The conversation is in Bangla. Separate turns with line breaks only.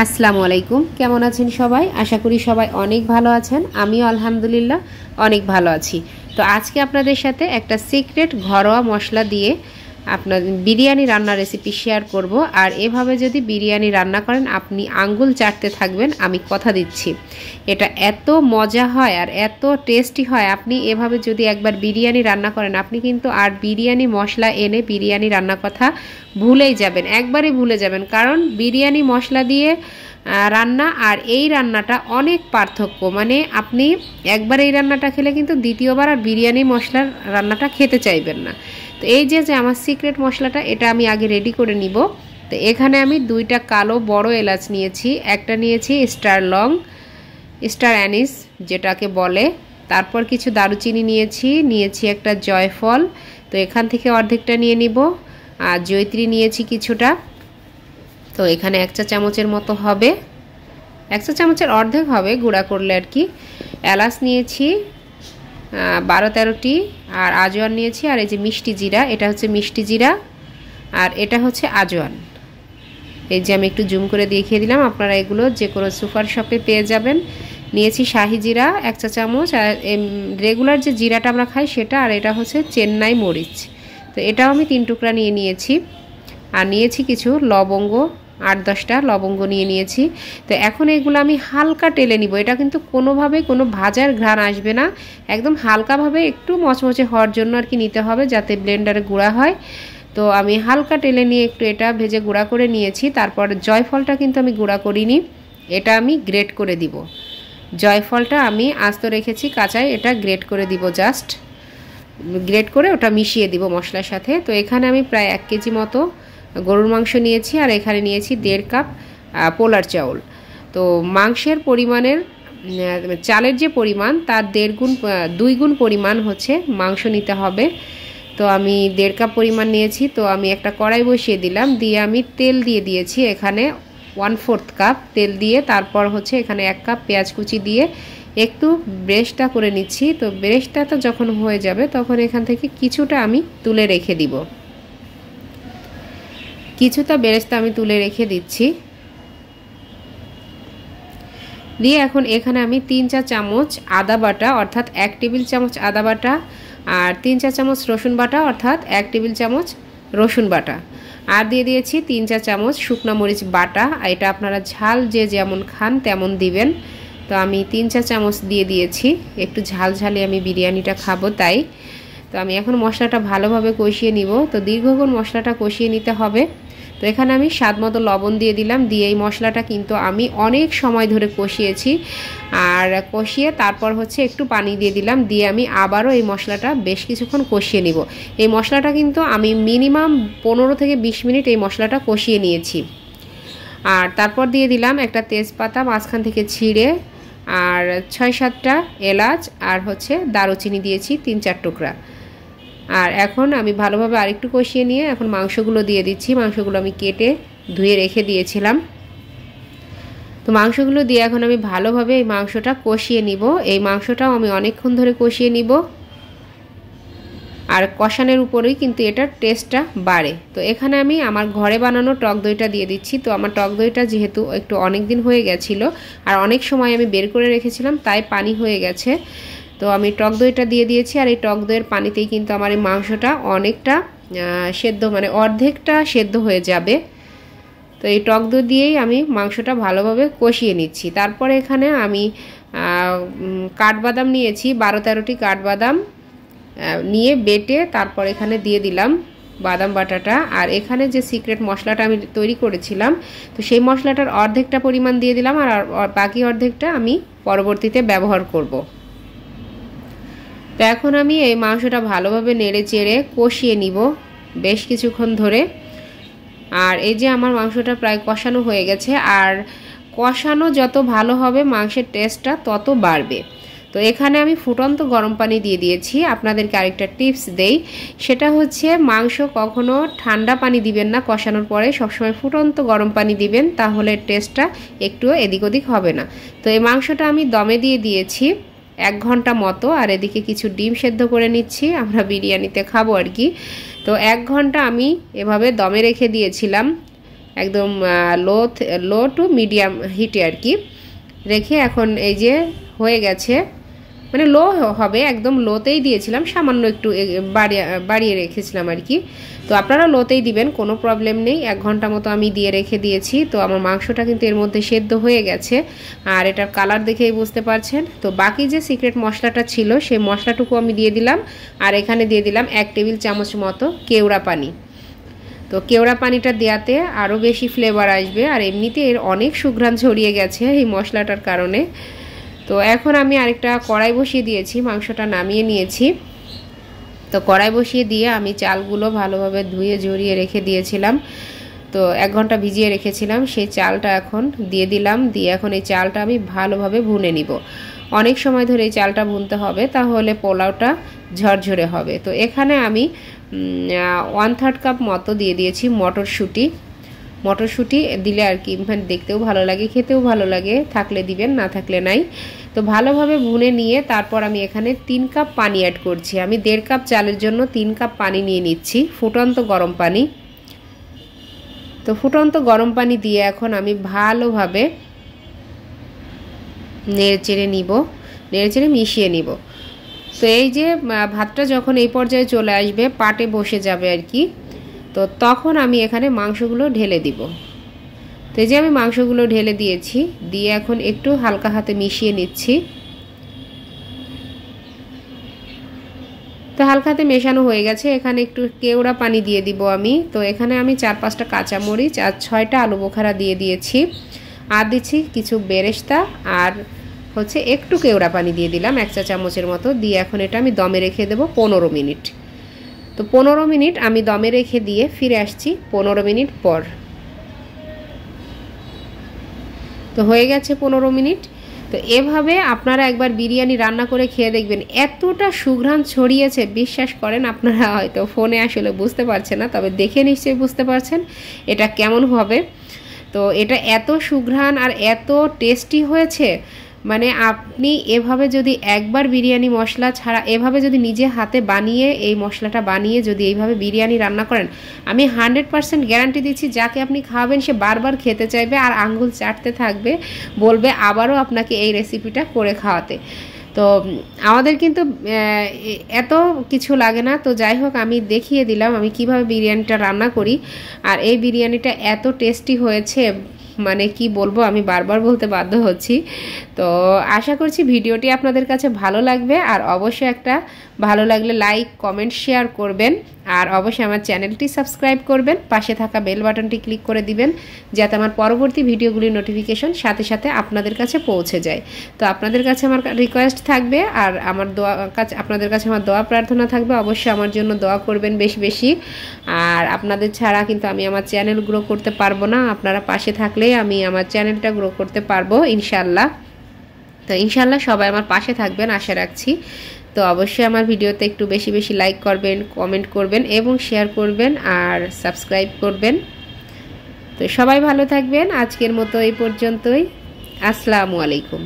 আসসালামু আলাইকুম। কেমন আছেন সবাই? আশা করি সবাই অনেক ভালো আছেন। আমিও আলহামদুলিল্লাহ অনেক ভালো আছি। তো আজকে আপনাদের সাথে একটা সিক্রেট ঘরোয়া মশলা দিয়ে আপনার বিরিয়ানি রান্নার রেসিপি শেয়ার করব। আর এভাবে যদি বিরিয়ানি রান্না করেন আপনি আঙ্গুল চাটতে থাকবেন, আমি কথা দিচ্ছি। এটা এত মজা হয় আর এত টেস্টি হয়, আপনি এভাবে যদি একবার বিরিয়ানি রান্না করেন আপনি কিন্তু আর বিরিয়ানি মশলা এনে বিরিয়ানি রান্নার কথা ভুলেই যাবেন, একবারই ভুলে যাবেন। কারণ বিরিয়ানি মশলা দিয়ে রান্না আর এই রান্নাটা অনেক পার্থক্য। মানে আপনি একবার এই রান্নাটা খেলে কিন্তু দ্বিতীয়বার আর বিরিয়ানি মশলার রান্নাটা খেতে চাইবেন না। তো এই যে আমার সিক্রেট মশলাটা, এটা আমি আগে রেডি করে নিব। তো এখানে আমি 2টা কালো বড় এলাচ নিয়েছি, একটা নিয়েছি স্টার লং, স্টার অ্যানিস যেটাকে বলে, তারপর কিছু দারুচিনি নিয়েছি একটা জয়ফল, তো এখান থেকে অর্ধেকটা নিয়ে নিব। আর জয়িত্রী নিয়েছি কিছুটা, তো এখানে 1 চা চামচের মতো হবে, 1 চা চামচের অর্ধেক হবে গুঁড়া করলে আর কি। এলাচ নিয়েছি 12-13টি, আর আজওয়ান নিয়েছি। আর এই যে মিষ্টি জিরা, এটা হচ্ছে মিষ্টি জিরা আর এটা হচ্ছে আজওয়ান। এই যে আমি একটু জুম করে দেখিয়ে দিলাম, আপনারা এগুলো যে কোনো সুপার শপে পেয়ে যাবেন। নিয়েছি শাহি জিরা 1 চা চামচ, আর রেগুলার যে জিরাটা আমরা খাই সেটা, আর এটা হচ্ছে চেন্নাই মরিচ, তো এটাও আমি 3 টুকরা নিয়েছি। আর নিয়েছি কিছু লবঙ্গ, 8-10টা লবঙ্গ নিয়েছি। তো এখন এগুলো আমি হালকা টেলে নিব। এটা কিন্তু কোনোভাবে কোনো ভাজার ঘ্রাণ আসবে না, একদম হালকাভাবে একটু মচমচে হওয়ার জন্য আর কি নিতে হবে, যাতে ব্লেন্ডারে গুঁড়া হয়। তো আমি হালকা টেলে নিয়ে একটু এটা ভেজে গুঁড়া করে নিয়েছি। তারপর জয়ফলটা কিন্তু আমি গুঁড়া করিনি, এটা আমি গ্রেট করে দিব। জয়ফলটা আমি আস্ত রেখেছি কাঁচায়, এটা গ্রেট করে দিব, জাস্ট গ্রেট করে ওটা মিশিয়ে দিব মশলার সাথে। তো এখানে আমি প্রায় 1 কেজি মতো গরুর মাংস নিয়েছি, আর এখানে নিয়েছি 1.5 কাপ পোলার চাউল। তো মাংসের পরিমাণের, চালের যে পরিমাণ তার 2 গুণ পরিমাণ হচ্ছে মাংস নিতে হবে। তো আমি 1.5 কাপ পরিমাণ নিয়েছি। তো আমি একটা কড়াই বসিয়ে দিলাম, দিয়ে আমি তেল দিয়ে দিয়েছি এখানে 1/4 কাপ তেল দিয়ে। তারপর হচ্ছে এখানে 1 কাপ পেঁয়াজ কুচি দিয়ে একটু ব্রেস্টটা করে নিচ্ছি। তো ব্রেস্টটা তো যখন হয়ে যাবে তখন এখান থেকে কিছুটা আমি তুলে রেখে দিব, কিছুটা বেরেস্তা আমি তুলে রেখে দিচ্ছি। দিয়ে এখন এখানে আমি 3 চা চামচ আদা বাটা অর্থাৎ 1 টেবিল চামচ আদা বাটা, আর 3 চা চামচ রসুন বাটা অর্থাৎ 1 টেবিল চামচ রসুন বাটা, আর দিয়ে দিয়েছি 3 চা চামচ শুকনা মরিচ বাটা। এটা আপনারা ঝাল যে যেমন খান তেমন দিবেন। তো আমি 3 চা চামচ দিয়ে দিয়েছি, একটু ঝাল ঝালে আমি বিরিয়ানিটা খাবো তাই। তো আমি এখন মশলাটা ভালোভাবে কষিয়ে নিব। তো দীর্ঘক্ষণ মশলাটা কষিয়ে নিতে হবে। তো এখানে আমি স্বাদ মতো লবণ দিয়ে দিলাম, দিয়ে এই মশলাটা কিন্তু আমি অনেক সময় ধরে কষিয়েছি। আর কষিয়ে তারপর হচ্ছে একটু পানি দিয়ে দিলাম, দিয়ে আমি আবারও এই মশলাটা বেশ কিছুক্ষণ কষিয়ে নিব। এই মশলাটা কিন্তু আমি মিনিমাম 15 থেকে 20 মিনিট এই মশলাটা কষিয়ে নিয়েছি। আর তারপর দিয়ে দিলাম একটা তেজপাতা মাঝখান থেকে ছিঁড়ে, আর 6-7টা এলাচ, আর হচ্ছে দারুচিনি দিয়েছি 3-4 টুকরা। আর এখন আমি ভালোভাবে আরেকটু কষিয়ে নিয়ে এখন মাংসগুলো দিয়ে দিচ্ছি। মাংসগুলো আমি কেটে ধুয়ে রেখে দিয়েছিলাম। তো মাংসগুলো দিয়ে এখন আমি ভালোভাবে এই মাংসটা কষিয়ে নিব। এই মাংসটাও আমি অনেকক্ষণ ধরে কষিয়ে নিব, আর কষানোর উপরেই কিন্তু এটার টেস্টটা বাড়ে। তো এখানে আমি আমার ঘরে বানানো টক দইটা দিয়ে দিচ্ছি। তো আমার টক দইটা যেহেতু একটু অনেক দিন হয়ে গেছিলো আর অনেক সময় আমি বের করে রেখেছিলাম, তাই পানি হয়ে গেছে। তো আমি টক দইটা দিয়ে দিয়েছি, আর এই টক দইয়ের পানিতেই কিন্তু আমার এই মাংসটা অনেকটা সেদ্ধ, মানে অর্ধেকটা সেদ্ধ হয়ে যাবে। তো এই টক দই দিয়েই আমি মাংসটা ভালোভাবে কষিয়ে নিচ্ছি। তারপরে এখানে আমি কাঠবাদাম নিয়েছি 12-13টি কাঠবাদাম নিয়ে বেটে তারপর এখানে দিয়ে দিলাম বাদাম বাটাটা। আর এখানে যে সিক্রেট মশলাটা আমি তৈরি করেছিলাম, তো সেই মশলাটার অর্ধেকটা পরিমাণ দিয়ে দিলাম, আর বাকি অর্ধেকটা আমি পরবর্তীতে ব্যবহার করব। তো এখন আমি এই মাংসটা ভালোভাবে নেড়ে চেড়ে কষিয়ে নিব বেশ কিছুক্ষণ ধরে। আর এই যে আমার মাংসটা প্রায় কষানো হয়ে গেছে, আর কষানো যত ভালো হবে মাংসের টেস্টটা তত বাড়বে। তো এখানে আমি ফুটন্ত গরম পানি দিয়ে দিয়েছি। আপনাদেরকে আরেকটা টিপস দেই, সেটা হচ্ছে মাংস কখনো ঠান্ডা পানি দিবেন না কষানোর পরে, সবসময় ফুটন্ত গরম পানি দিবেন, তাহলে টেস্টটা একটুও এদিক ওদিক হবে না। তো এই মাংসটা আমি দমে দিয়ে দিয়েছি 1 ঘন্টা মতো, আর এদিকে কিছু ডিম সেদ্ধ করে নিচ্ছি, আমরা বিরিয়ানিতে খাবো আর কি। তো 1 ঘন্টা আমি এভাবে দমে রেখে দিয়েছিলাম। একদম লো টু মিডিয়াম হিটে আর কি রেখে এখন এই যে হয়ে গেছে, মানে লো হবে, একদম লোতেই দিয়েছিলাম, সামান্য একটু বাড়িয়ে রেখেছিলাম আর কি। তো আপনারা লোতেই দিবেন, কোনো প্রবলেম নেই। 1 ঘন্টা মতো আমি দিয়ে রেখে দিয়েছি। তো আমার মাংসটা কিন্তু এর মধ্যে সেদ্ধ হয়ে গেছে, আর এটার কালার দেখেই বুঝতে পারছেন। তো বাকি যে সিক্রেট মশলাটা ছিল সেই মশলাটুকু আমি দিয়ে দিলাম, আর এখানে দিয়ে দিলাম 1 টেবিল চামচ মতো কেওড়া পানি। তো কেওড়া পানিটা দেওয়াতে আরও বেশি ফ্লেভার আসবে, আর এমনিতে এর অনেক সুঘ্রাণ ছড়িয়ে গেছে এই মশলাটার কারণে। তো এখন আমি আরেকটা কড়াই বসিয়ে দিয়েছি, মাংসটা নামিয়ে নিয়েছি। তো কড়াই বসিয়ে দিয়ে আমি চালগুলো ভালোভাবে ধুয়ে ঝরিয়ে রেখে দিয়েছিলাম। তো 1 ঘন্টা ভিজিয়ে রেখেছিলাম, সেই চালটা এখন দিয়ে দিলাম। দিয়ে এখন এই চালটা আমি ভালোভাবে ভুনে নিব। অনেক সময় ধরে এই চালটা ভুনতে হবে, তাহলে পোলাওটা ঝরঝরে হবে। তো এখানে আমি 1/3 কাপ মতো দিয়ে দিয়েছি মটরশুঁটি দিলে আর কি মানে দেখতেও ভালো লাগে, খেতেও ভালো লাগে, থাকলে দিবেন, না থাকলে নাই। তো ভালোভাবে ভুনে নিয়ে তারপর আমি এখানে 3 কাপ পানি অ্যাড করছি। আমি 1.5 কাপ চালের জন্য 3 কাপ পানি নিয়ে নিচ্ছি, ফুটন্ত গরম পানি। তো ফুটন্ত গরম পানি দিয়ে এখন আমি ভালোভাবে নেড়েচেড়ে মিশিয়ে নিব। তো এই যে ভাতটা যখন এই পর্যায়ে চলে আসবে, পাটে বসে যাবে আর কি, তো তখন আমি এখানে মাংসগুলো ঢেলে দিব। তো এই যে আমি মাংসগুলো ঢেলে দিয়েছি, দিয়ে এখন একটু হালকা হাতে মিশিয়ে নিচ্ছি। তো হালকা হাতে মেশানো হয়ে গেছে, এখানে একটু কেওড়া পানি দিয়ে দিব আমি। তো এখানে আমি 4-5টা কাঁচামরিচ আর 6টা আলু বোখারা দিয়ে দিয়েছি, আর দিচ্ছি কিছু বেরেস্তা, আর হচ্ছে একটু কেওড়া পানি দিয়ে দিলাম 1 চা চামচের মতো। দিয়ে এখন এটা আমি দমে রেখে দেবো 15 মিনিট। তো 15 মিনিট আমি দমে রেখে দিয়ে ফিরে আসছি 15 মিনিট পর। তো হয়ে গেছে 15 মিনিট। তো এভাবে আপনারা একবার বিরিয়ানি রান্না করে খেয়ে দেখবেন, এতটা সুঘ্রাণ ছড়িয়েছে, বিশ্বাস করেন। আপনারা হয়তো ফোনে আসলে বুঝতে পারছেন না, তবে দেখে নিশ্চয়ই বুঝতে পারছেন এটা কেমন হবে। তো এটা এত সুঘ্রাণ আর এত টেস্টি হয়েছে, মানে আপনি এভাবে যদি একবার বিরিয়ানি মশলা ছাড়া এভাবে যদি নিজে হাতে বানিয়ে এই মশলাটা বানিয়ে যদি এইভাবে বিরিয়ানি রান্না করেন, আমি 100% গ্যারান্টি দিচ্ছি, যাকে আপনি খাওয়াবেন সে বারবার খেতে চাইবে আর আঙ্গুল চাটতে থাকবে, বলবে আবারও আপনাকে এই রেসিপিটা করে খাওয়াতে। তো আমাদের কিন্তু এত কিছু লাগে না। তো যাই হোক, আমি দেখিয়ে দিলাম আমি কিভাবে বিরিয়ানিটা রান্না করি, আর এই বিরিয়ানিটা এত টেস্টি হয়েছে, মানে কি বলবো, আমি বারবার বলতে বাধ্য হচ্ছি। তো আশা করছি ভিডিওটি আপনাদের কাছে ভালো লাগবে, আর অবশ্যই একটা ভালো লাগলে লাইক কমেন্ট শেয়ার করবেন, আর অবশ্যই আমার চ্যানেলটি সাবস্ক্রাইব করবেন, পাশে থাকা বেল বাটনটি ক্লিক করে দিবেন, যাতে আমার পরবর্তী ভিডিওগুলির নোটিফিকেশন সাথে সাথে আপনাদের কাছে পৌঁছে যায়। তো আপনাদের কাছে আমার রিকোয়েস্ট থাকবে, আর আমার আপনাদের কাছে আমার দোয়া প্রার্থনা থাকবে, অবশ্যই আমার জন্য দোয়া করবেন বেশি বেশি। আর আপনাদের ছাড়া কিন্তু আমি আমার চ্যানেল গ্রো করতে পারবো না, আপনারা পাশে থাকলেই আমি আমার চ্যানেলটা গ্রো করতে পারবো ইনশাল্লাহ। তো ইনশাল্লাহ সবাই আমার পাশে থাকবেন আশা রাখছি। তো অবশ্যই আমার ভিডিওতে একটু বেশি বেশি লাইক করবেন, কমেন্ট করবেন এবং শেয়ার করবেন, আর সাবস্ক্রাইব করবেন। তো সবাই ভালো থাকবেন, আজকের মতো এই পর্যন্তই। আসসালামু আলাইকুম।